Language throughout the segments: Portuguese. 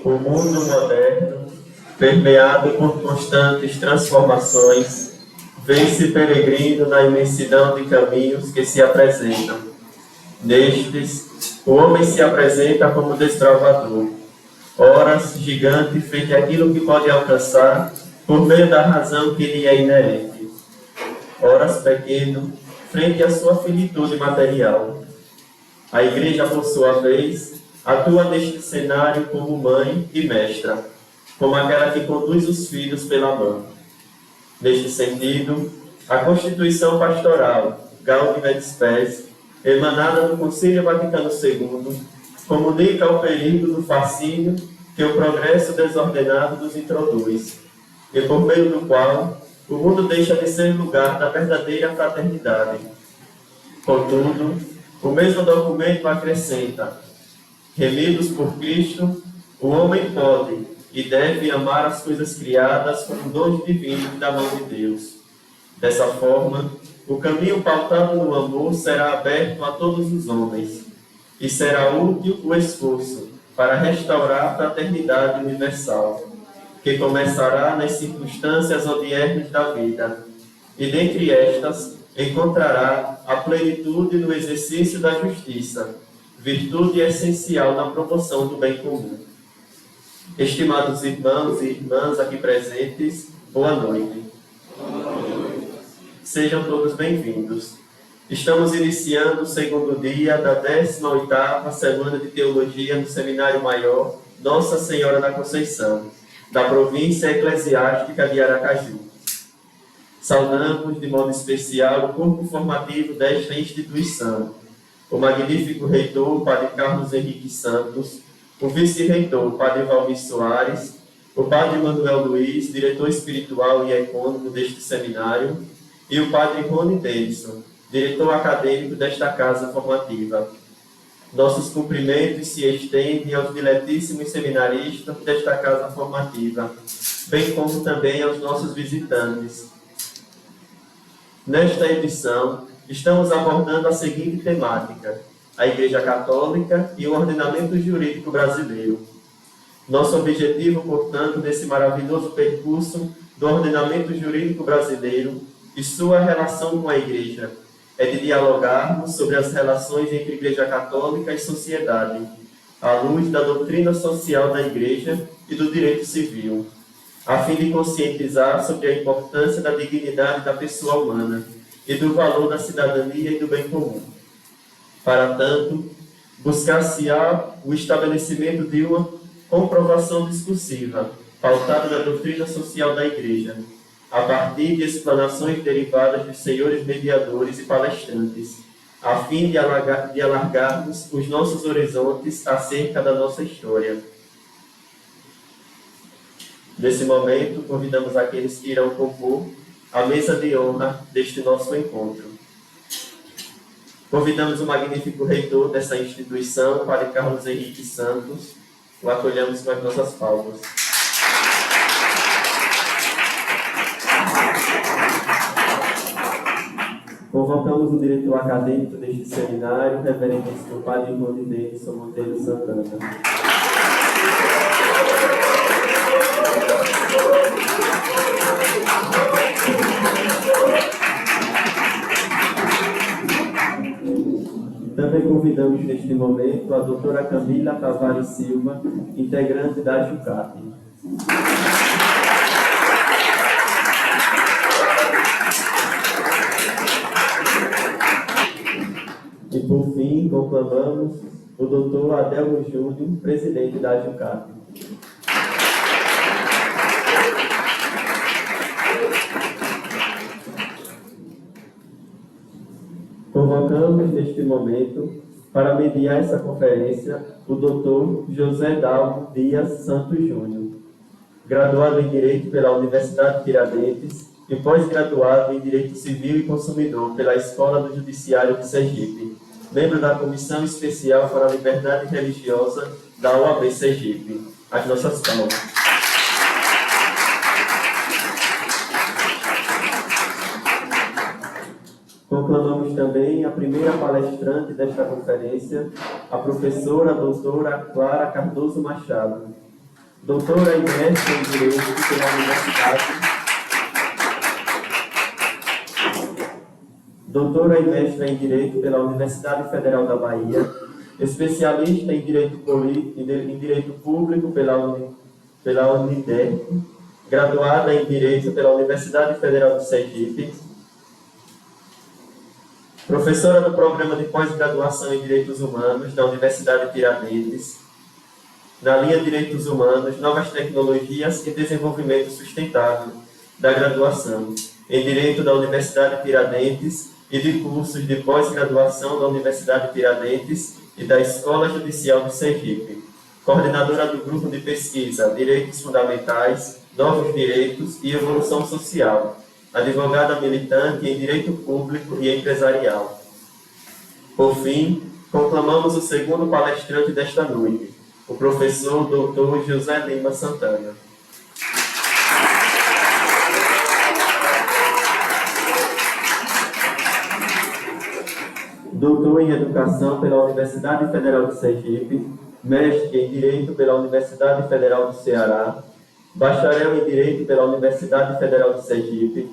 O mundo moderno, permeado por constantes transformações, vê-se peregrino na imensidão de caminhos que se apresentam. Nestes, o homem se apresenta como desbravador, ora gigante frente àquilo que pode alcançar por meio da razão que lhe é inerente, ora pequeno frente à sua finitude material. A Igreja, por sua vez, atua neste cenário como mãe e mestra, como aquela que conduz os filhos pela mão. Neste sentido, a Constituição Pastoral Gaudium et Spes, emanada do Concílio Vaticano II, comunica o perigo do fascínio que o progresso desordenado nos introduz, e por meio do qual o mundo deixa de ser lugar da verdadeira fraternidade. Contudo, o mesmo documento acrescenta: remidos por Cristo, o homem pode e deve amar as coisas criadas como dons divinos da mão de Deus. Dessa forma, o caminho pautado no amor será aberto a todos os homens, e será útil o esforço para restaurar a fraternidade universal, que começará nas circunstâncias odiernas da vida, e dentre estas encontrará a plenitude no exercício da justiça, virtude essencial na promoção do bem comum. Estimados irmãos e irmãs aqui presentes, boa noite. Sejam todos bem-vindos. Estamos iniciando o segundo dia da 18ª Semana de Teologia no Seminário Maior Nossa Senhora da Conceição, da província eclesiástica de Aracaju. Saudamos de modo especial o corpo formativo desta instituição, o magnífico reitor, Padre Carlos Henrique Santos, o vice-reitor, Padre Valmir Soares, o Padre Manuel Luiz, diretor espiritual e ecônomo deste seminário, e o Padre Rony Denison, diretor acadêmico desta casa formativa. Nossos cumprimentos se estendem aos diletíssimos seminaristas desta casa formativa, bem como também aos nossos visitantes. Nesta edição, estamos abordando a seguinte temática: a Igreja Católica e o ordenamento jurídico brasileiro. Nosso objetivo, portanto, nesse maravilhoso percurso do ordenamento jurídico brasileiro e sua relação com a Igreja, é de dialogarmos sobre as relações entre Igreja Católica e sociedade, à luz da doutrina social da Igreja e do direito civil, a fim de conscientizar sobre a importância da dignidade da pessoa humana e do valor da cidadania e do bem comum. Para tanto, buscar-se-á o estabelecimento de uma comprovação discursiva, pautada na doutrina social da Igreja, a partir de explanações derivadas dos senhores mediadores e palestrantes, a fim de alargarmos os nossos horizontes acerca da nossa história. Nesse momento, convidamos aqueles que irão compor a mesa de honra deste nosso encontro. Convidamos o magnífico reitor dessa instituição, Padre Carlos Henrique Santos. O acolhemos com as nossas palmas. Convocamos o diretor acadêmico deste seminário, reverendíssimo Padre Rony Denison Monteiro Santana. Também convidamos neste momento a doutora Camila Tavares Silva, integrante da JUCAP. E por fim, conclamamos o doutor Adelmo Júnior, presidente da JUCAP. Convocamos neste momento, para mediar essa conferência, o doutor José Dalmo Dias Santos Júnior, graduado em Direito pela Universidade Tiradentes e pós-graduado em Direito Civil e Consumidor pela Escola do Judiciário de Sergipe, membro da Comissão Especial para a Liberdade Religiosa da OAB Sergipe. As nossas palmas. Conclamamos também a primeira palestrante desta conferência, a professora doutora Clara Cardoso Machado, doutora e mestre em Direito pela Universidade, doutora e mestre em Direito pela Universidade Federal da Bahia, especialista em Direito Público pela Unider, graduada em Direito pela Universidade Federal de Sergipe, professora do Programa de Pós-Graduação em Direitos Humanos da Universidade Tiradentes, na linha Direitos Humanos, Novas Tecnologias e Desenvolvimento Sustentável, da graduação em Direito da Universidade Tiradentes e de cursos de pós-graduação da Universidade Tiradentes e da Escola Judicial de Sergipe, coordenadora do Grupo de Pesquisa Direitos Fundamentais, Novos Direitos e Evolução Social, advogada militante em Direito Público e Empresarial. Por fim, conclamamos o segundo palestrante desta noite, o professor Dr. José Lima Santana. Doutor em Educação pela Universidade Federal de Sergipe, mestre em Direito pela Universidade Federal do Ceará, bacharel em Direito pela Universidade Federal de Sergipe,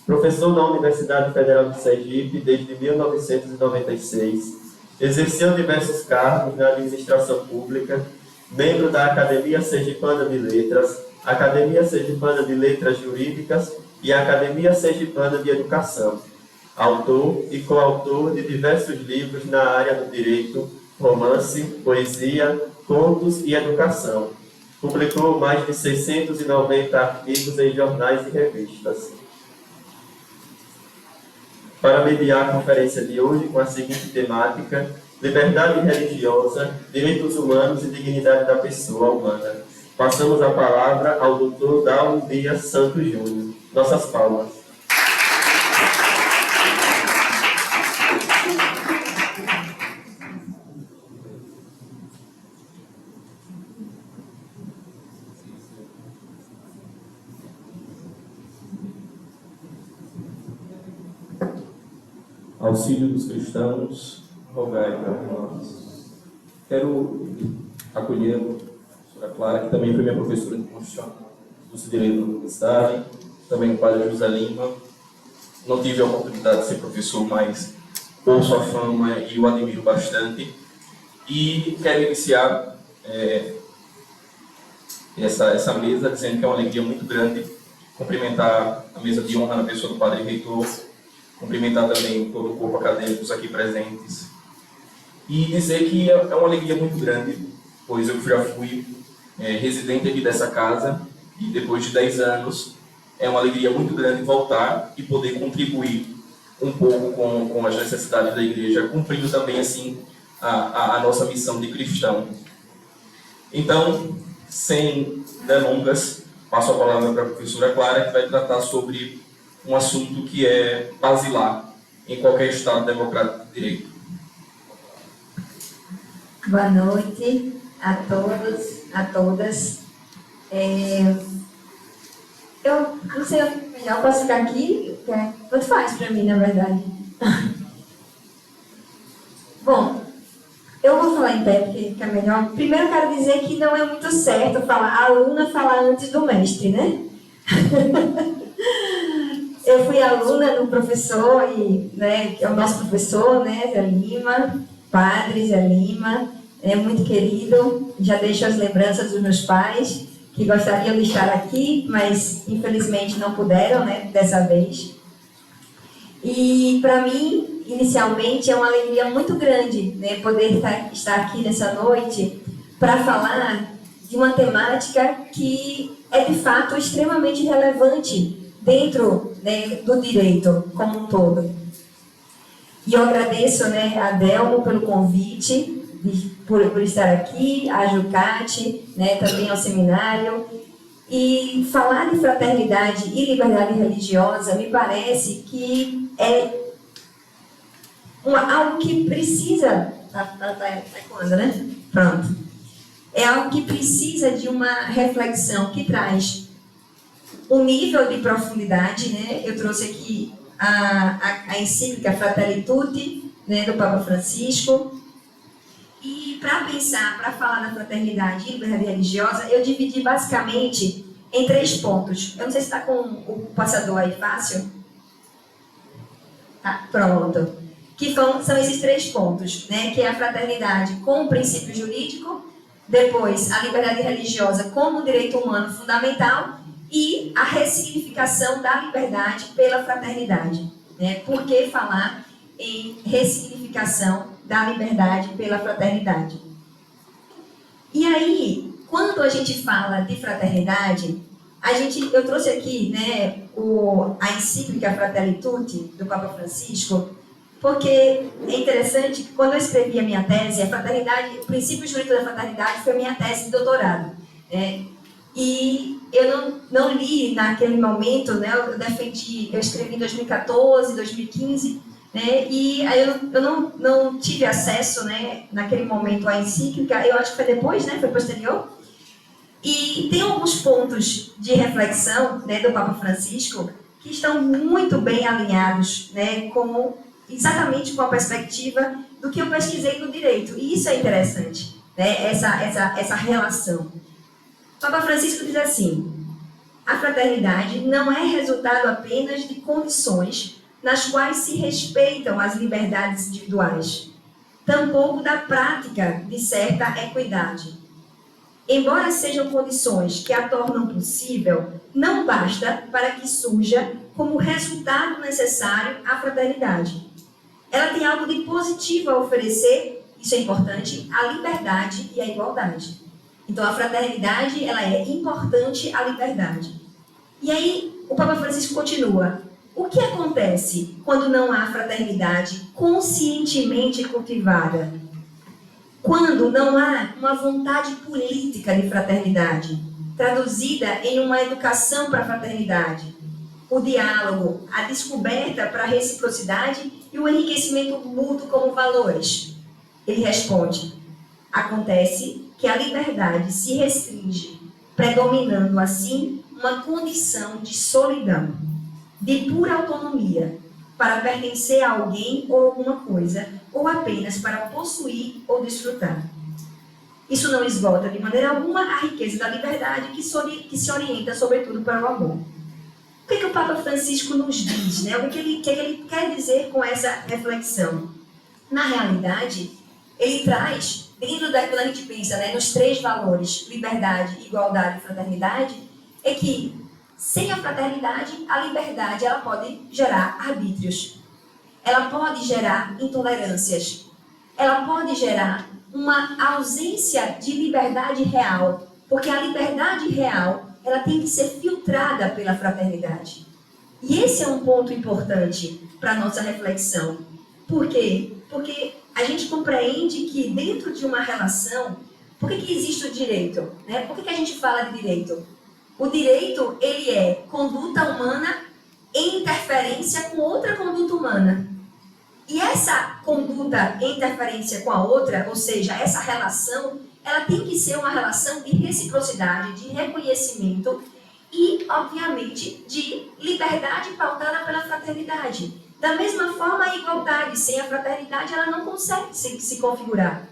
professor da Universidade Federal de Sergipe desde 1996, exerceu diversos cargos na administração pública, membro da Academia Sergipana de Letras, Academia Sergipana de Letras Jurídicas e Academia Sergipana de Educação, autor e coautor de diversos livros na área do direito, romance, poesia, contos e educação. Publicou mais de 690 artigos em jornais e revistas. Para mediar a conferência de hoje com a seguinte temática: liberdade religiosa, direitos humanos e dignidade da pessoa humana. Passamos a palavra ao Dr. Dalmo Dias Santos Júnior. Nossas palmas. Auxílio dos cristãos, rogai por nós. Quero acolher a professora Clara, que também foi minha professora de Constitucional do Direito da Universidade, também o padre José Lima. Não tive a oportunidade de ser professor, mas ouço a fama e o admiro bastante. E quero iniciar essa mesa dizendo que é uma alegria muito grande cumprimentar a mesa de honra na pessoa do padre reitor, cumprimentar também todo o corpo acadêmico aqui presentes e dizer que é uma alegria muito grande, pois eu já fui residente aqui dessa casa e depois de 10 anos é uma alegria muito grande voltar e poder contribuir um pouco com as necessidades da igreja, cumprindo também assim a nossa missão de cristão. Então, sem delongas, passo a palavra para a professora Clara, que vai tratar sobre um assunto que é basilar em qualquer Estado democrático de direito. Boa noite a todos, a todas. Eu não sei, melhor posso ficar aqui? Tanto faz para mim, na verdade. Bom, eu vou falar em pé porque fica melhor. Primeiro eu quero dizer que não é muito certo a aluna falar antes do mestre, né? Eu fui aluna do professor, né, que é o nosso professor, né, Zé Lima, padre Zé Lima, é muito querido, já deixo as lembranças dos meus pais, que gostariam de estar aqui, mas infelizmente não puderam, né, dessa vez. E para mim, inicialmente, é uma alegria muito grande, né, poder estar aqui nessa noite para falar de uma temática que é de fato extremamente relevante dentro, né, do direito como um todo. E eu agradeço, né, a Delmo pelo convite, por estar aqui, a Jucate, né, também ao seminário. E falar de fraternidade e liberdade religiosa me parece que é algo que precisa... Tá quando, né? Pronto. É algo que precisa de uma reflexão que traz um nível de profundidade, né? Eu trouxe aqui a encíclica Fratelli Tutti, né, do Papa Francisco. E para pensar, para falar da fraternidade e liberdade religiosa, eu dividi basicamente em 3 pontos. Eu não sei se está com o passador aí fácil. Tá, pronto. Que são esses 3 pontos, né? Que é a fraternidade como princípio jurídico, depois a liberdade religiosa como direito humano fundamental e a ressignificação da liberdade pela fraternidade, né? Por que falar em ressignificação da liberdade pela fraternidade? E aí, quando a gente fala de fraternidade, eu trouxe aqui, né, a encíclica Fratelli Tutti, do Papa Francisco, porque é interessante que quando eu escrevi a minha tese, o princípio jurídico da fraternidade foi a minha tese de doutorado, né? E eu não li naquele momento, né? Eu escrevi em 2014, 2015, né? E aí eu não tive acesso, né, naquele momento à encíclica, eu acho que foi depois, né? Foi posterior. E tem alguns pontos de reflexão, né, do Papa Francisco que estão muito bem alinhados, né, exatamente com a perspectiva do que eu pesquisei no direito. E isso é interessante, né, essa relação. O Papa Francisco diz assim: a fraternidade não é resultado apenas de condições nas quais se respeitam as liberdades individuais, tampouco da prática de certa equidade. Embora sejam condições que a tornam possível, não basta para que surja como resultado necessário a fraternidade. Ela tem algo de positivo a oferecer, isso é importante, a liberdade e a igualdade. Então, a fraternidade, ela é importante à liberdade. E aí, o Papa Francisco continua: o que acontece quando não há fraternidade conscientemente cultivada? Quando não há uma vontade política de fraternidade, traduzida em uma educação para a fraternidade, o diálogo, a descoberta para a reciprocidade e o enriquecimento mútuo como valores. Ele responde: acontece que a liberdade se restringe, predominando assim uma condição de solidão, de pura autonomia, para pertencer a alguém ou alguma coisa, ou apenas para possuir ou desfrutar. Isso não esgota de maneira alguma a riqueza da liberdade que se orienta sobretudo para o amor. O que o Papa Francisco nos diz, né? O que ele quer dizer com essa reflexão? Na realidade, ele traz, quando a gente pensa, né, nos 3 valores, liberdade, igualdade e fraternidade, é que sem a fraternidade, a liberdade ela pode gerar arbítrios, ela pode gerar intolerâncias, ela pode gerar uma ausência de liberdade real, porque a liberdade real ela tem que ser filtrada pela fraternidade. E esse é um ponto importante para a nossa reflexão. Por quê? Porque a gente compreende que dentro de uma relação, por que existe o direito? Né? Por que a gente fala de direito? O direito, ele é conduta humana em interferência com outra conduta humana. E essa conduta em interferência com a outra, ou seja, essa relação, ela tem que ser uma relação de reciprocidade, de reconhecimento e, obviamente, de liberdade pautada pela fraternidade. Da mesma forma, a igualdade sem a fraternidade, ela não consegue se configurar.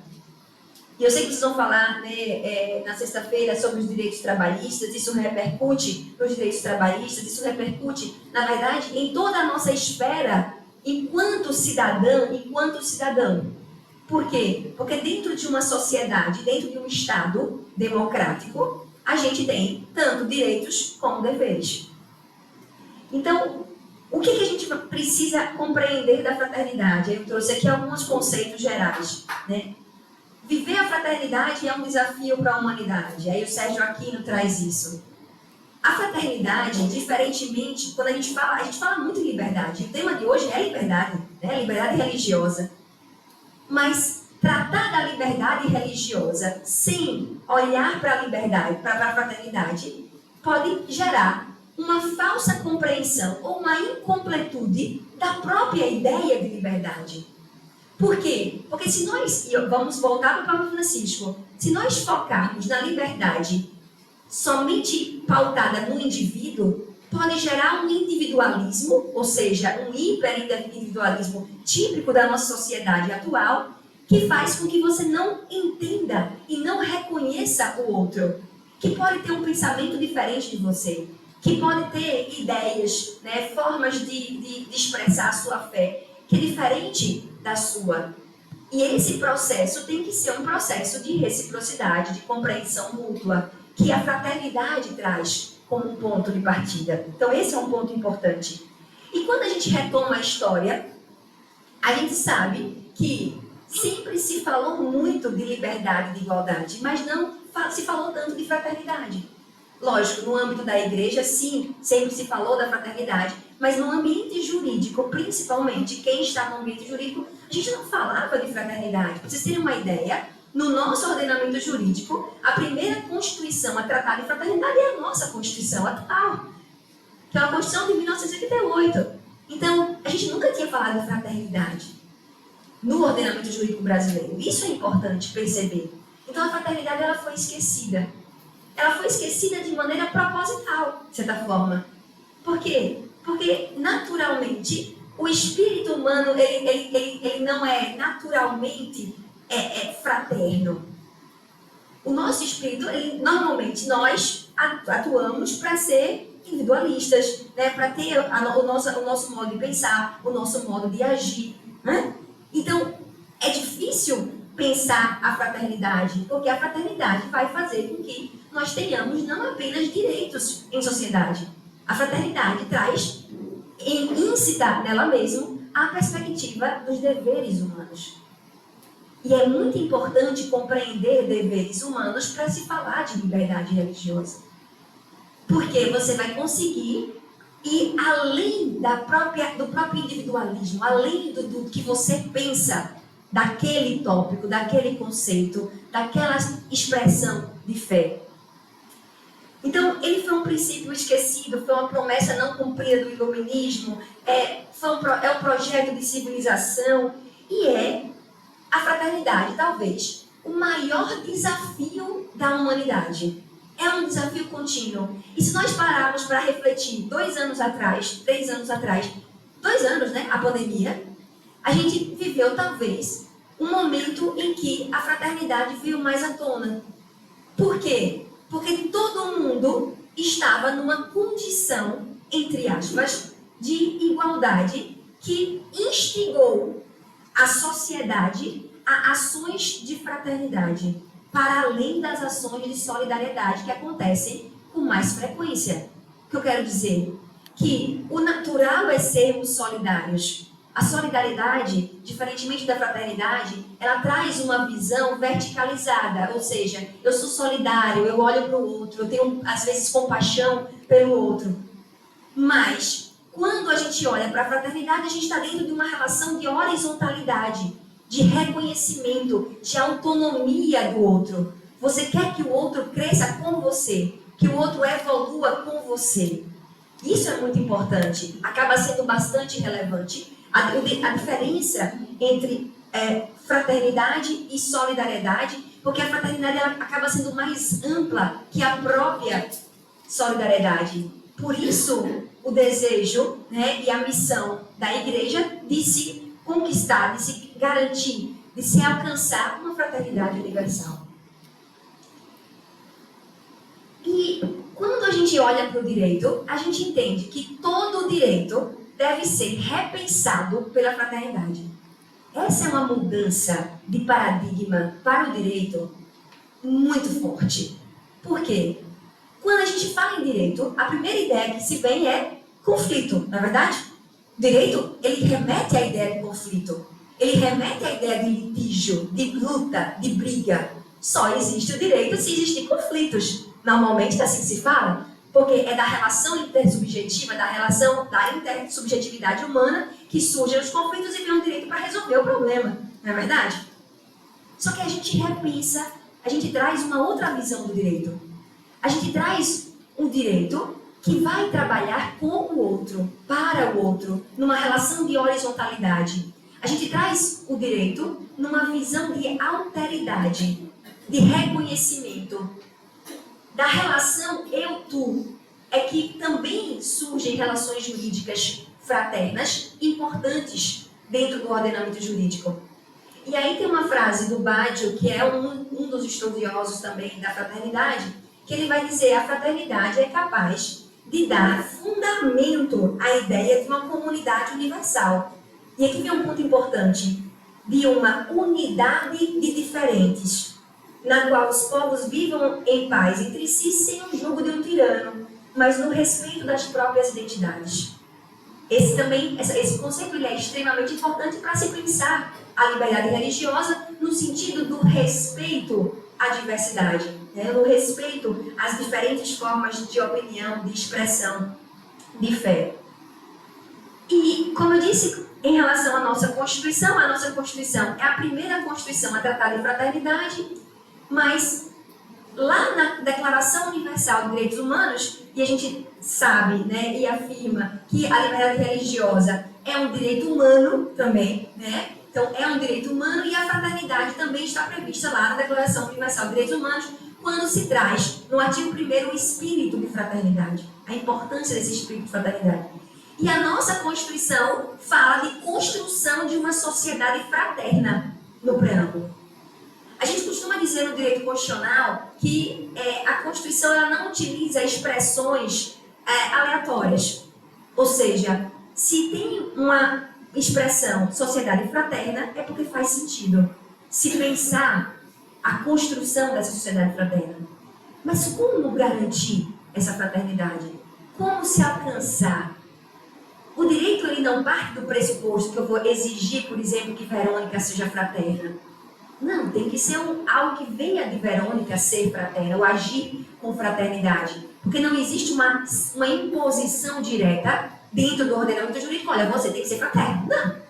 E eu sei que vocês vão falar, né, na sexta-feira sobre os direitos trabalhistas, isso repercute nos direitos trabalhistas, isso repercute, na verdade, em toda a nossa esfera enquanto cidadã, enquanto cidadão. Por quê? Porque dentro de uma sociedade, dentro de um Estado democrático, a gente tem tanto direitos como deveres. Então, o que a gente precisa compreender da fraternidade? Eu trouxe aqui alguns conceitos gerais, né? Viver a fraternidade é um desafio para a humanidade. Aí o Sérgio Aquino traz isso. A fraternidade, diferentemente, quando a gente fala muito de liberdade. O tema de hoje é liberdade, né? Liberdade religiosa. Mas tratar da liberdade religiosa sem olhar para a liberdade, para a fraternidade, pode gerar uma falsa compreensão ou uma incompletude da própria ideia de liberdade. Por quê? Porque se nós, vamos voltar para o Papa Francisco, se nós focarmos na liberdade somente pautada no indivíduo, pode gerar um individualismo, ou seja, um hiperindividualismo típico da nossa sociedade atual, que faz com que você não entenda e não reconheça o outro, que pode ter um pensamento diferente de você, que pode ter ideias, né, formas de expressar a sua fé, que é diferente da sua. E esse processo tem que ser um processo de reciprocidade, de compreensão mútua, que a fraternidade traz como um ponto de partida. Então esse é um ponto importante. E quando a gente retoma a história, a gente sabe que sempre se falou muito de liberdade e de igualdade, mas não se falou tanto de fraternidade. Lógico, no âmbito da igreja, sim, sempre se falou da fraternidade, mas no ambiente jurídico, principalmente, quem está no ambiente jurídico, a gente não falava de fraternidade. Para vocês terem uma ideia, no nosso ordenamento jurídico, a primeira Constituição a tratar de fraternidade é a nossa Constituição atual, que é a Constituição de 1988. Então, a gente nunca tinha falado de fraternidade no ordenamento jurídico brasileiro. Isso é importante perceber. Então, a fraternidade ela foi esquecida. Ela foi esquecida de maneira proposital, de certa forma. Por quê? Porque, naturalmente, o espírito humano ele não é naturalmente fraterno. O nosso espírito, normalmente, nós atuamos para ser individualistas, né? Para ter o nosso modo de pensar, o nosso modo de agir. Né? Então, é difícil pensar a fraternidade, porque a fraternidade vai fazer com que nós tenhamos não apenas direitos em sociedade. A fraternidade traz incita nela mesma a perspectiva dos deveres humanos. E é muito importante compreender deveres humanos para se falar de liberdade religiosa. Porque você vai conseguir ir além do próprio individualismo, além do que você pensa daquele tópico, daquele conceito, daquela expressão de fé. Então, ele foi um princípio esquecido, foi uma promessa não cumprida do iluminismo, é um projeto de civilização e é a fraternidade, talvez, o maior desafio da humanidade. É um desafio contínuo. E se nós pararmos para refletir 2 anos atrás, 3 anos atrás, 2 anos, né, a pandemia, a gente viveu, talvez, um momento em que a fraternidade veio mais à tona. Por quê? Porque todo mundo estava numa condição, entre aspas, de igualdade que instigou a sociedade a ações de fraternidade, para além das ações de solidariedade que acontecem com mais frequência. O que eu quero dizer? Que o natural é sermos solidários. A solidariedade, diferentemente da fraternidade, ela traz uma visão verticalizada, ou seja, eu sou solidário, eu olho para o outro, eu tenho, às vezes, compaixão pelo outro. Mas, quando a gente olha para a fraternidade, a gente está dentro de uma relação de horizontalidade, de reconhecimento, de autonomia do outro. Você quer que o outro cresça com você. que o outro evolua com você. Isso é muito importante, acaba sendo bastante relevante. A diferença entre fraternidade e solidariedade, porque a fraternidade ela acaba sendo mais ampla que a própria solidariedade. Por isso, o desejo, né, e a missão da igreja de se conquistar, de se garantir, de se alcançar uma fraternidade universal. E quando a gente olha para o direito, a gente entende que todo direito deve ser repensado pela fraternidade. Essa é uma mudança de paradigma para o direito muito forte. Por quê? Quando a gente fala em direito, a primeira ideia que se vem é conflito, não é verdade? O direito, ele remete à ideia de conflito. Ele remete à ideia de litígio, de luta, de briga. Só existe o direito se existem conflitos. Normalmente é assim que se fala, porque é da relação intersubjetiva, da relação da intersubjetividade humana que surgem os conflitos e vem um direito para resolver o problema, não é verdade? Só que a gente repensa, a gente traz uma outra visão do direito. A gente traz um direito que vai trabalhar com o outro, para o outro, numa relação de horizontalidade. A gente traz o direito numa visão de alteridade, de reconhecimento. Da relação eu-tu é que também surgem relações jurídicas fraternas importantes dentro do ordenamento jurídico. E aí tem uma frase do Badiou, que é um dos estudiosos também da fraternidade, que ele vai dizer: a fraternidade é capaz de dar fundamento à ideia de uma comunidade universal. E aqui vem um ponto importante, de uma unidade de diferentes, na qual os povos vivam em paz entre si, sem o jugo de um tirano, mas no respeito das próprias identidades. Esse conceito ele é extremamente importante para se pensar a liberdade religiosa no sentido do respeito à diversidade, né? No respeito às diferentes formas de opinião, de expressão, de fé. E, como eu disse, em relação à nossa Constituição é a primeira Constituição a tratar de fraternidade, mas lá na Declaração Universal de Direitos Humanos, e a gente sabe, né, e afirma que a liberdade religiosa é um direito humano também, né? Então, é um direito humano e a fraternidade também está prevista lá na Declaração Universal de Direitos Humanos, quando se traz, no artigo 1º, o espírito de fraternidade, a importância desse espírito de fraternidade. E a nossa Constituição fala de construção de uma sociedade fraterna no preâmbulo. A gente costuma dizer no direito constitucional que a Constituição ela não utiliza expressões aleatórias. Ou seja, se tem uma expressão sociedade fraterna, é porque faz sentido se pensar a construção dessa sociedade fraterna. Mas como garantir essa fraternidade? Como se alcançar? O direito ele não parte do pressuposto que eu vou exigir, por exemplo, que Verônica seja fraterna. Não, tem que ser algo que venha de Verônica ser fraterna, ou agir com fraternidade. Porque não existe uma imposição direta dentro do ordenamento jurídico. Olha, você tem que ser fraterno. Não.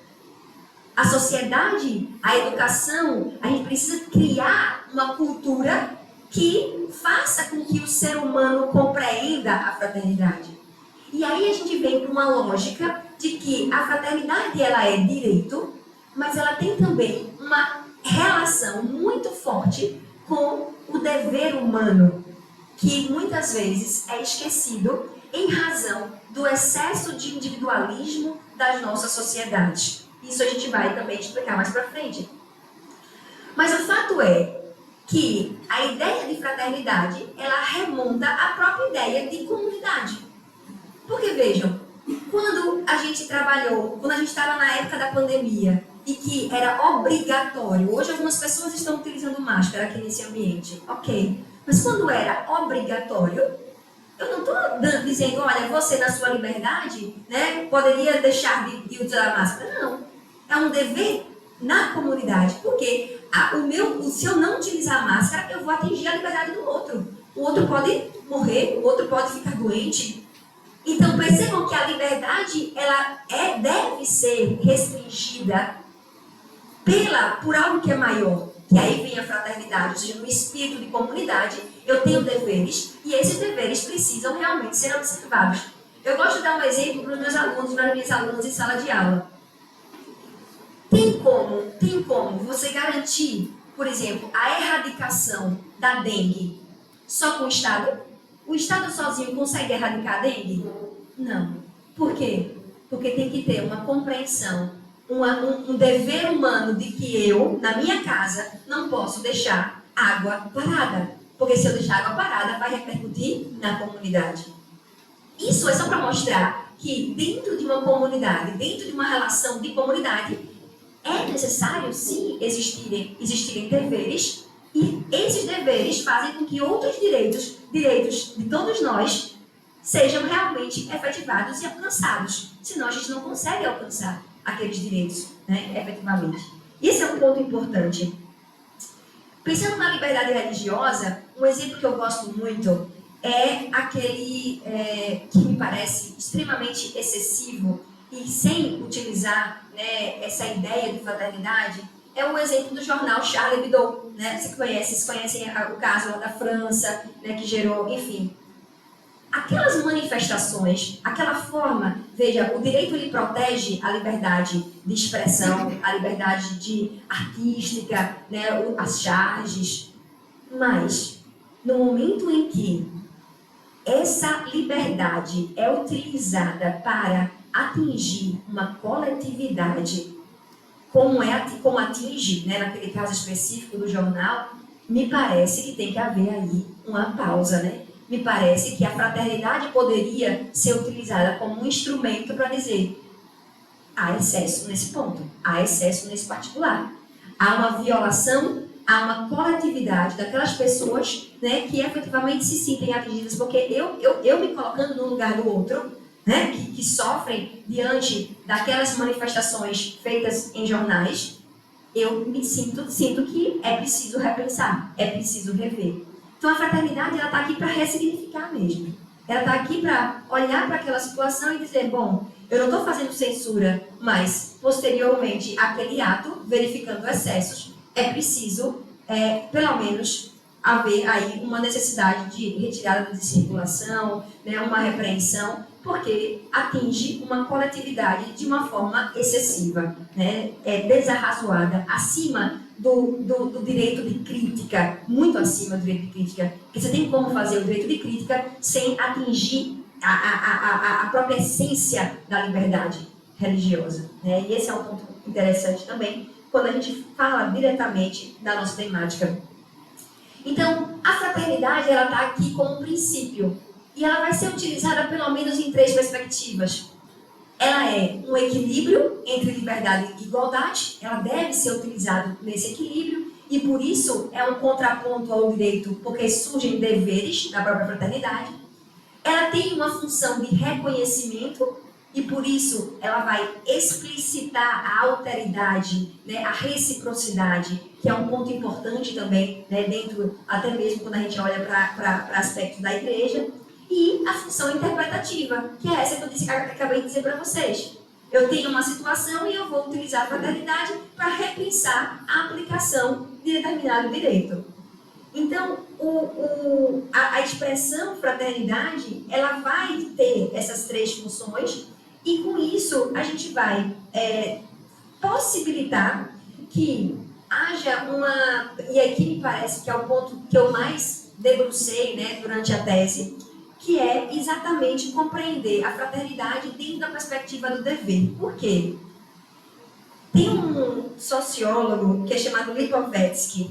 A sociedade, a educação, a gente precisa criar uma cultura que faça com que o ser humano compreenda a fraternidade. E aí a gente vem para uma lógica de que a fraternidade ela é direito, mas ela tem também uma relação muito forte com o dever humano, que muitas vezes é esquecido em razão do excesso de individualismo das nossas sociedades. Isso a gente vai também explicar mais para frente. Mas o fato é que a ideia de fraternidade, ela remonta à própria ideia de comunidade. Porque vejam, quando a gente estava na época da pandemia, e que era obrigatório. Hoje algumas pessoas estão utilizando máscara aqui nesse ambiente. Ok. Mas quando era obrigatório, eu não estou dizendo, olha, você na sua liberdade, né, poderia deixar de usar a máscara. Não. É um dever na comunidade. Porque se eu não utilizar a máscara, eu vou atingir a liberdade do outro. O outro pode morrer, o outro pode ficar doente. Então percebam que a liberdade ela deve ser restringida por algo que é maior. que aí vem a fraternidade, ou seja, no espírito de comunidade, eu tenho deveres e esses deveres precisam realmente ser observados. Eu gosto de dar um exemplo para os meus alunos, para as minhas alunas em sala de aula. Tem como você garantir, por exemplo, a erradicação da dengue só com o Estado? O Estado sozinho consegue erradicar a dengue? Não. Por quê? Porque tem que ter uma compreensão, um dever humano de que eu, na minha casa, não posso deixar água parada. Porque se eu deixar água parada, vai repercutir na comunidade. Isso é só para mostrar que dentro de uma comunidade, dentro de uma relação de comunidade, é necessário, sim, existirem deveres, e esses deveres fazem com que outros direitos de todos nós, sejam realmente efetivados e alcançados. Senão a gente não consegue alcançar aqueles direitos, né, efetivamente. Esse é um ponto importante. Pensando na liberdade religiosa, um exemplo que eu gosto muito é aquele que me parece extremamente excessivo e sem utilizar, né, essa ideia de fraternidade, é o exemplo do jornal Charlie Hebdo. Né? Vocês conhecem o caso lá da França, né, que gerou, enfim. Aquelas manifestações, aquela forma, veja, o direito lhe protege a liberdade de expressão, a liberdade artística, né, as charges, mas no momento em que essa liberdade é utilizada para atingir uma coletividade, como atinge, né, naquele caso específico do jornal, me parece que tem que haver aí uma pausa, né? Me parece que a fraternidade poderia ser utilizada como um instrumento para dizer: há excesso nesse ponto, há excesso nesse particular. Há uma violação, há uma coletividade daquelas pessoas, né, que efetivamente se sentem atingidas, porque eu me colocando no lugar do outro, né, que sofrem diante daquelas manifestações feitas em jornais, eu me sinto que é preciso repensar, é preciso rever. Então a fraternidade está aqui para ressignificar mesmo. Ela está aqui para olhar para aquela situação e dizer: bom, eu não estou fazendo censura, mas posteriormente àquele ato, verificando excessos, é preciso, pelo menos, haver aí uma necessidade de retirada de circulação, né, uma repreensão, porque atinge uma coletividade de uma forma excessiva, né, desarrazoada, acima do direito de crítica, muito acima do direito de crítica, porque você tem como fazer o direito de crítica sem atingir a própria essência da liberdade religiosa, né? E esse é um ponto interessante também, quando a gente fala diretamente da nossa temática. Então, a fraternidade, ela está aqui como um princípio, e ela vai ser utilizada pelo menos em 3 perspectivas. Ela é um equilíbrio entre liberdade e igualdade, ela deve ser utilizada nesse equilíbrio, e por isso é um contraponto ao direito, porque surgem deveres da própria fraternidade. Ela tem uma função de reconhecimento, e por isso ela vai explicitar a alteridade, né, a reciprocidade, que é um ponto importante também, né, dentro, até mesmo quando a gente olha para aspectos da igreja. E a função interpretativa, que é essa que eu acabei de dizer para vocês. Eu tenho uma situação e eu vou utilizar a fraternidade para repensar a aplicação de determinado direito. Então, a expressão fraternidade, ela vai ter essas 3 funções, e com isso a gente vai possibilitar que haja uma... E aqui me parece que é o ponto que eu mais debrucei, né, durante a tese, que é exatamente compreender a fraternidade dentro da perspectiva do dever. Por quê? Tem um sociólogo que é chamado Lipovetsky,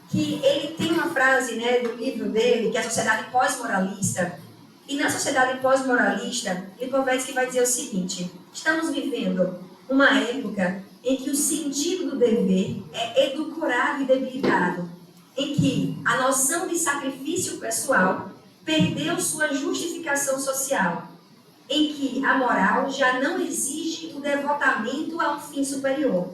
que ele tem uma frase, né, do livro dele, que é a Sociedade Pós-Moralista. E na Sociedade Pós-Moralista, Lipovetsky vai dizer o seguinte: estamos vivendo uma época em que o sentido do dever é edulcorado e debilitado, em que a noção de sacrifício pessoal perdeu sua justificação social, em que a moral já não exige o devotamento a um fim superior,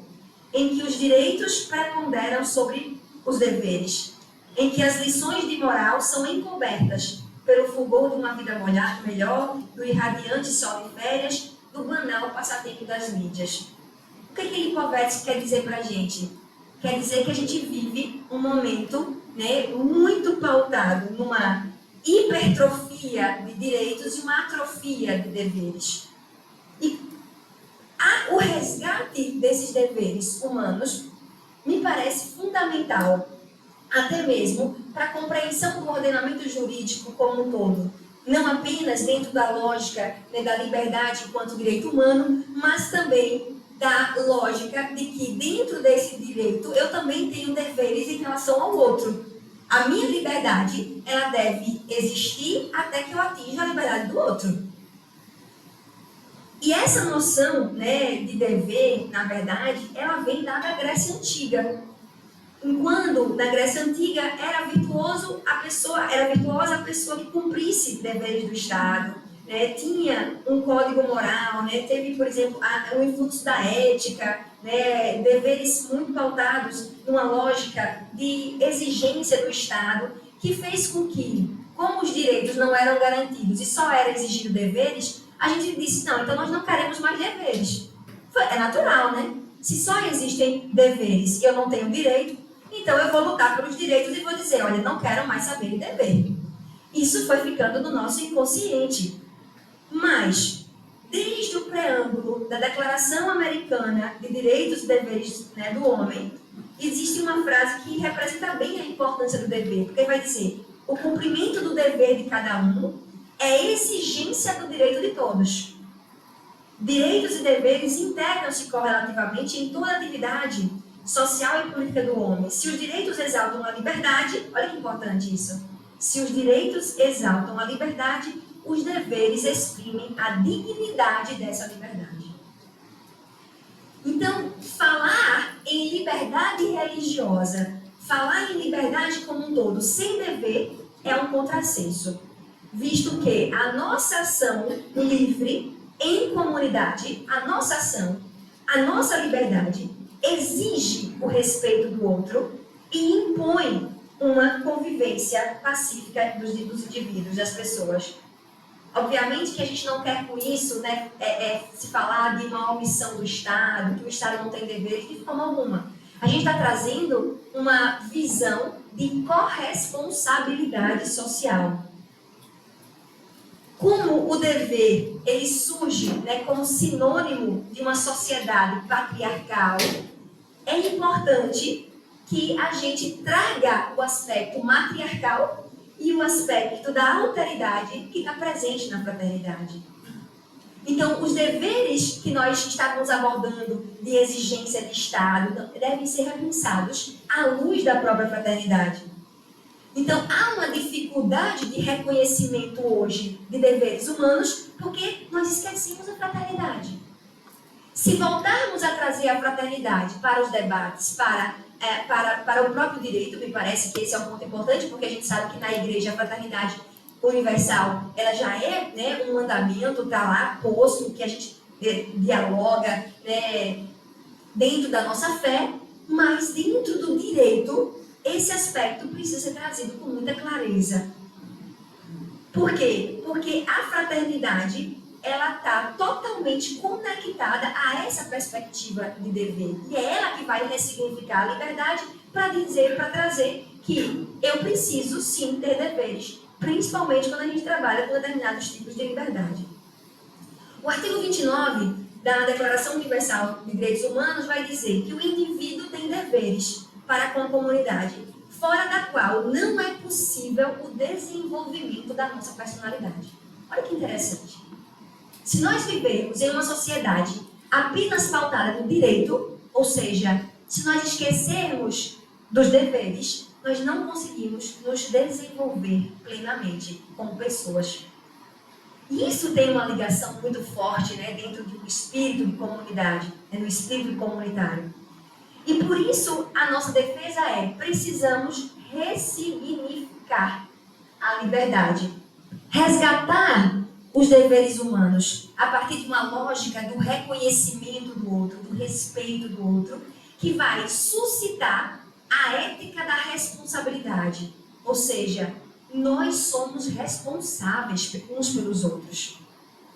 em que os direitos preponderam sobre os deveres, em que as lições de moral são encobertas pelo fulgor de uma vida melhor, do irradiante sol de férias, do banal passatempo das mídias. O que Lipovetsky quer dizer para a gente? quer dizer que a gente vive um momento, né, muito pautado numa hipertrofia de direitos e uma atrofia de deveres. E o resgate desses deveres humanos me parece fundamental, até mesmo para a compreensão do ordenamento jurídico como um todo. Não apenas dentro da lógica, né, da liberdade enquanto direito humano, mas também da lógica de que dentro desse direito eu também tenho deveres em relação ao outro. A minha liberdade, ela deve existir até que eu atinja a liberdade do outro. E essa noção, né, de dever, na verdade, ela vem da Grécia Antiga. Enquanto na Grécia Antiga era virtuosa a pessoa que cumprisse deveres do Estado, né, tinha um código moral, né, teve, por exemplo, o influxo da ética, né, deveres muito pautados numa lógica de exigência do Estado, que fez com que, como os direitos não eram garantidos e só eram exigidos deveres, a gente disse, não, então nós não queremos mais deveres. É natural, né? Se só existem deveres e eu não tenho direito, então eu vou lutar pelos direitos e vou dizer, olha, não quero mais saber de dever. Isso foi ficando no nosso inconsciente. Mas, desde o preâmbulo da Declaração Americana de Direitos e Deveres, né, do Homem, existe uma frase que representa bem a importância do dever, porque vai dizer, o cumprimento do dever de cada um é exigência do direito de todos. Direitos e deveres integram-se correlativamente em toda atividade social e política do homem. Se os direitos exaltam a liberdade, olha que importante isso, se os direitos exaltam a liberdade, os deveres exprimem a dignidade dessa liberdade. Então, falar em liberdade religiosa, falar em liberdade como um todo, sem dever, é um contrassenso, visto que a nossa ação livre em comunidade, a nossa ação, a nossa liberdade, exige o respeito do outro e impõe uma convivência pacífica dos indivíduos, das pessoas. Obviamente que a gente não quer com isso, né, se falar de uma omissão do Estado, que o Estado não tem deveres, de forma alguma. A gente está trazendo uma visão de corresponsabilidade social. Como o dever ele surge, né, como sinônimo de uma sociedade patriarcal, é importante que a gente traga o aspecto matriarcal e o aspecto da alteridade que está presente na fraternidade. Então, os deveres que nós estávamos abordando de exigência de Estado devem ser repensados à luz da própria fraternidade. Então, há uma dificuldade de reconhecimento hoje de deveres humanos porque nós esquecemos a fraternidade. Se voltarmos a trazer a fraternidade para os debates, para o próprio direito, me parece que esse é um ponto importante, porque a gente sabe que na igreja a fraternidade universal, ela já é, né, um mandamento, está lá posto, que a gente dialoga, né, dentro da nossa fé, mas dentro do direito, esse aspecto precisa ser trazido com muita clareza. Por quê? Porque a fraternidade, ela está totalmente conectada a essa perspectiva de dever. E é ela que vai ressignificar a liberdade para dizer, para trazer que eu preciso sim ter deveres, principalmente quando a gente trabalha com determinados tipos de liberdade. O artigo 29 da Declaração Universal de Direitos Humanos vai dizer que o indivíduo tem deveres para com a comunidade, fora da qual não é possível o desenvolvimento da nossa personalidade. Olha que interessante. Se nós vivermos em uma sociedade apenas pautada no direito, ou seja, se nós esquecermos dos deveres, nós não conseguimos nos desenvolver plenamente como pessoas. E isso tem uma ligação muito forte, né, dentro do espírito de comunidade, né, no espírito comunitário. E por isso a nossa defesa é: precisamos ressignificar a liberdade, resgatar os deveres humanos a partir de uma lógica do reconhecimento do outro, do respeito do outro, que vai suscitar a ética da responsabilidade. Ou seja, nós somos responsáveis uns pelos outros.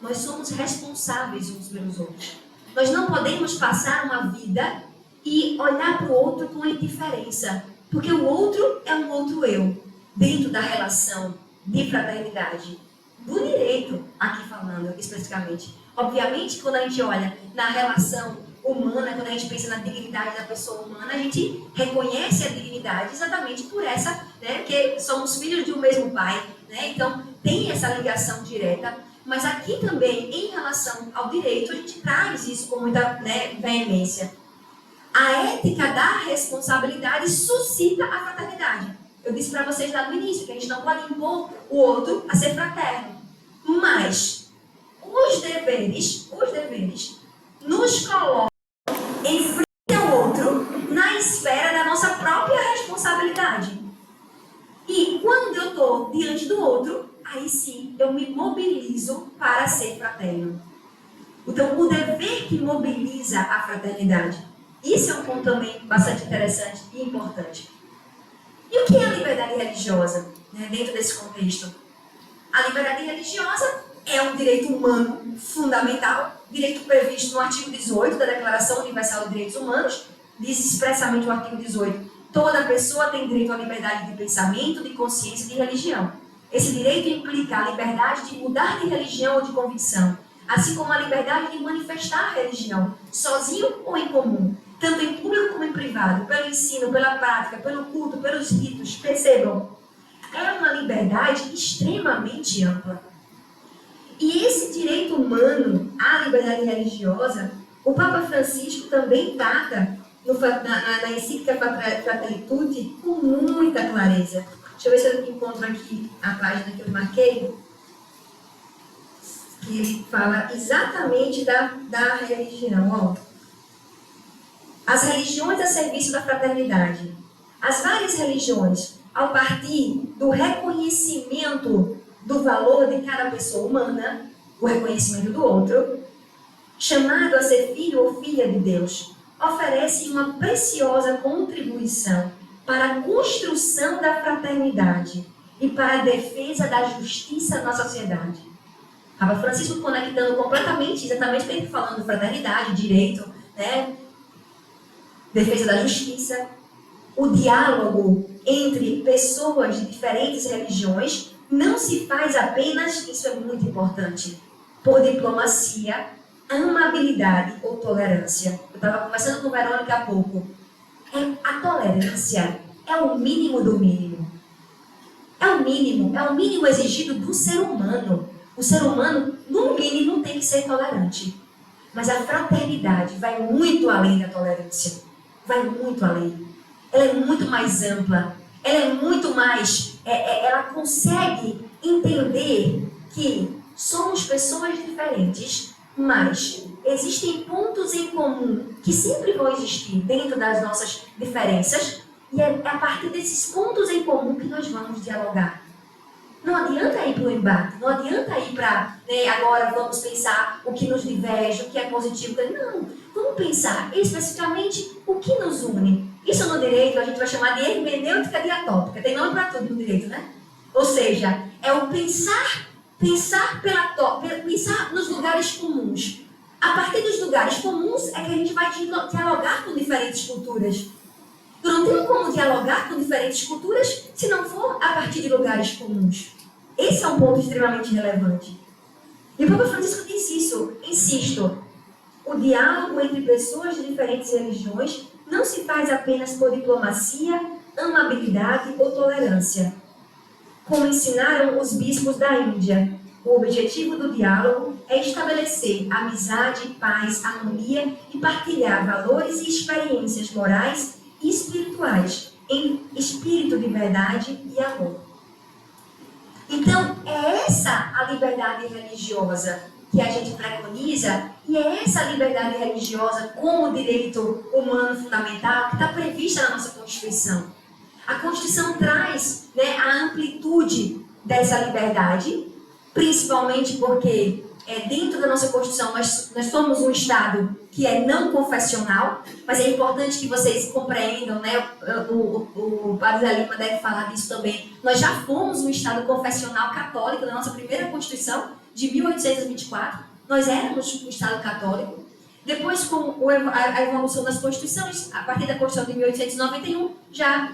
Nós somos responsáveis uns pelos outros. Nós não podemos passar uma vida e olhar para o outro com indiferença, porque o outro é um outro eu, dentro da relação de fraternidade, do direito, aqui falando especificamente. Obviamente, quando a gente olha na relação humana, quando a gente pensa na dignidade da pessoa humana, a gente reconhece a dignidade exatamente por essa, né, que somos filhos de um mesmo pai, né, então tem essa ligação direta, mas aqui também, em relação ao direito, a gente traz isso com muita, né, veemência. A ética da responsabilidade suscita a fraternidade. Eu disse para vocês lá no início que a gente não pode impor o outro a ser fraterno, mas os deveres nos colocam em frente ao outro na esfera da nossa própria responsabilidade. E quando eu estou diante do outro, aí sim eu me mobilizo para ser fraterno. Então, o dever que mobiliza a fraternidade. Isso é um ponto também bastante interessante e importante. E o que é a liberdade religiosa, né, dentro desse contexto? A liberdade religiosa é um direito humano fundamental, direito previsto no artigo 18 da Declaração Universal dos Direitos Humanos, diz expressamente o artigo 18, toda pessoa tem direito à liberdade de pensamento, de consciência e de religião. Esse direito implica a liberdade de mudar de religião ou de convicção, assim como a liberdade de manifestar a religião, sozinho ou em comum, tanto em público como em privado, pelo ensino, pela prática, pelo culto, pelos ritos. Percebam, é uma liberdade extremamente ampla. E esse direito humano à liberdade religiosa, o Papa Francisco também trata na encíclica Fratelli Tutti com muita clareza. Deixa eu ver se eu encontro aqui a página que eu marquei, que ele fala exatamente da religião. Ó. As religiões a serviço da fraternidade. As várias religiões, ao partir do reconhecimento do valor de cada pessoa humana, o reconhecimento do outro, chamado a ser filho ou filha de Deus, oferecem uma preciosa contribuição para a construção da fraternidade e para a defesa da justiça na sociedade. Papa Francisco conectando completamente, exatamente ele falando fraternidade, direito, né? Defesa da justiça, o diálogo entre pessoas de diferentes religiões não se faz apenas, isso é muito importante, por diplomacia, amabilidade ou tolerância. Eu estava conversando com Verônica há pouco. A tolerância é o mínimo do mínimo. É o mínimo exigido do ser humano. O ser humano, no mínimo, tem que ser tolerante. Mas a fraternidade vai muito além da tolerância. Vai muito além. Ela é muito mais ampla. Ela é muito mais... ela consegue entender que somos pessoas diferentes, mas existem pontos em comum que sempre vão existir dentro das nossas diferenças, e é a partir desses pontos em comum que nós vamos dialogar. Não adianta ir para o embate, não adianta ir para, agora vamos pensar o que nos diverge, o que é positivo. Não, vamos pensar especificamente o que nos une. Isso no direito a gente vai chamar de hermenêutica diatópica, tem nome para tudo no direito, né? Ou seja, é o pensar nos lugares comuns. A partir dos lugares comuns é que a gente vai dialogar com diferentes culturas. Eu não tenho como dialogar com diferentes culturas se não for a partir de lugares comuns. Esse é um ponto extremamente relevante. E o Papa Francisco diz isso, insisto, o diálogo entre pessoas de diferentes religiões não se faz apenas por diplomacia, amabilidade ou tolerância. Como ensinaram os bispos da Índia, o objetivo do diálogo é estabelecer amizade, paz, harmonia e partilhar valores e experiências morais e espirituais em espírito de verdade e amor. Então, é essa a liberdade religiosa que a gente preconiza, e é essa liberdade religiosa como direito humano fundamental que está prevista na nossa Constituição. A Constituição traz, a amplitude dessa liberdade, principalmente porque dentro da nossa Constituição nós somos um Estado que é não confessional, mas é importante que vocês compreendam, o Padre Zé Lima deve falar disso também. Nós já fomos um Estado confessional católico na nossa primeira Constituição, de 1824. Nós éramos um Estado católico. Depois, com a evolução das constituições, a partir da Constituição de 1891, já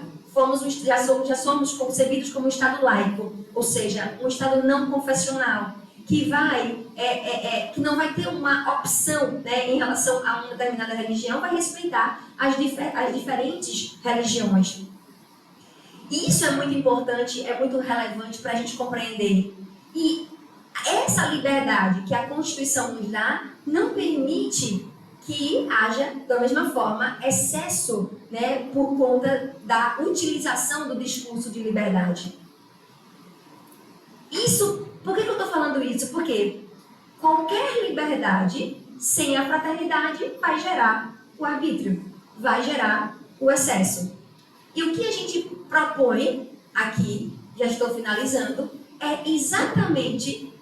somos concebidos como um Estado laico, ou seja, um Estado não confessional, que não vai ter uma opção, né, em relação a uma determinada religião, vai respeitar as diferentes religiões. E isso é muito importante, é muito relevante para a gente compreender. E essa liberdade que a Constituição nos dá não permite que haja, da mesma forma, excesso, né, por conta da utilização do discurso de liberdade. Por que eu estou falando isso? Porque qualquer liberdade sem a fraternidade vai gerar o arbítrio, vai gerar o excesso. E o que a gente propõe aqui, já estou finalizando, é exatamente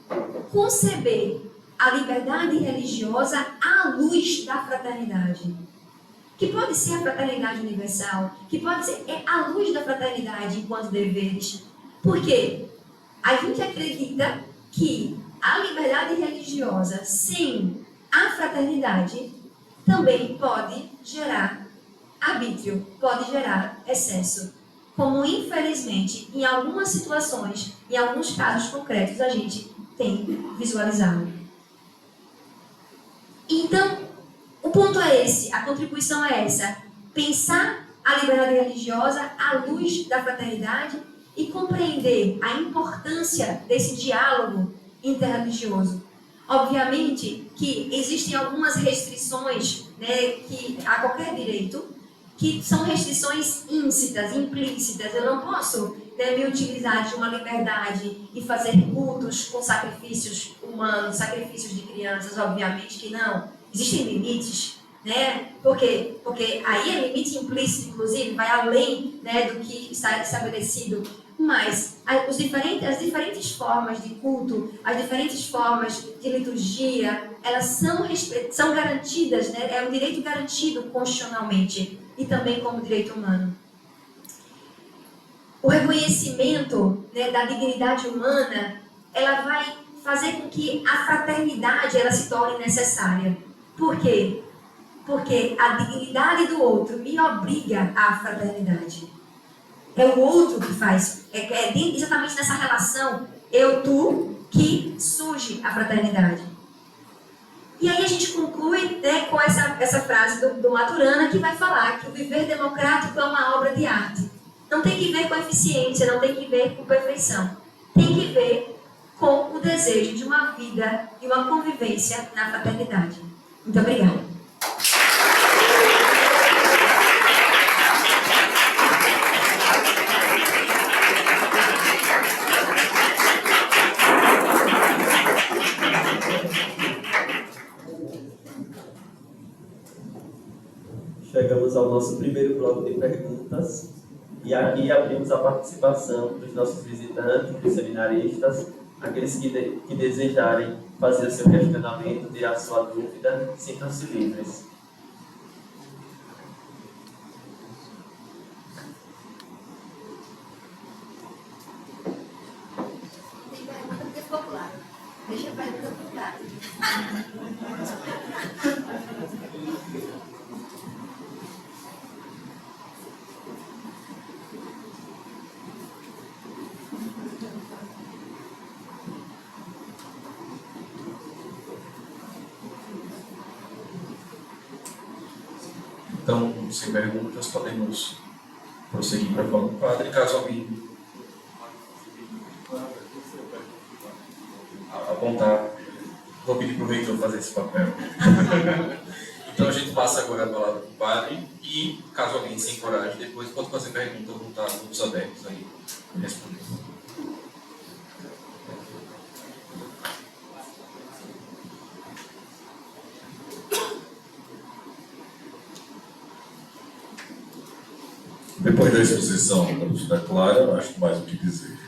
conceber a liberdade religiosa à luz da fraternidade. Que pode ser a fraternidade universal, que pode ser à luz da fraternidade enquanto deveres. Por quê? A gente acredita que a liberdade religiosa sem a fraternidade também pode gerar arbítrio, pode gerar excesso. Como, infelizmente, em algumas situações, em alguns casos concretos, a gente tem visualizado. Então, o ponto é esse, a contribuição é essa. Pensar a liberdade religiosa à luz da fraternidade e compreender a importância desse diálogo interreligioso. Obviamente que existem algumas restrições, né, a qualquer direito, que são restrições íncitas, implícitas. Eu não posso, né, me utilizar de uma liberdade e fazer cultos com sacrifícios humanos, sacrifícios de crianças, obviamente que não. Existem limites, né? Porque aí é limite implícito, inclusive, vai além, né, do que está estabelecido. Mas as diferentes formas de culto, as diferentes formas de liturgia, elas são garantidas, né? É um direito garantido constitucionalmente e também como direito humano. O reconhecimento, né, da dignidade humana, ela vai fazer com que a fraternidade ela se torne necessária. Por quê? Porque a dignidade do outro me obriga à fraternidade. É o outro que faz. É exatamente nessa relação eu-tu que surge a fraternidade. E aí a gente conclui, né, com essa frase do Maturana, que vai falar que o viver democrático é uma obra de arte. Não tem que ver com eficiência, não tem que ver com perfeição. Tem que ver com o desejo de uma vida e uma convivência na fraternidade. Muito obrigada. Chegamos ao nosso primeiro bloco de perguntas e aqui abrimos a participação dos nossos visitantes, dos seminaristas, aqueles que desejarem fazer o seu questionamento, tirar a sua dúvida, sintam-se livres. Tem pergunta porque ficou claro. Deixa a pergunta popular. Então, sem perguntas, podemos prosseguir para falar com o padre, caso alguém apontar. Vou pedir para o reitor fazer esse papel. Então, a gente passa agora a palavra para o padre e, caso alguém se encoraje, depois pode fazer pergunta ou voltar todos abertos aí para responder. Depois da exposição da professora Clara, acho que mais o que dizer.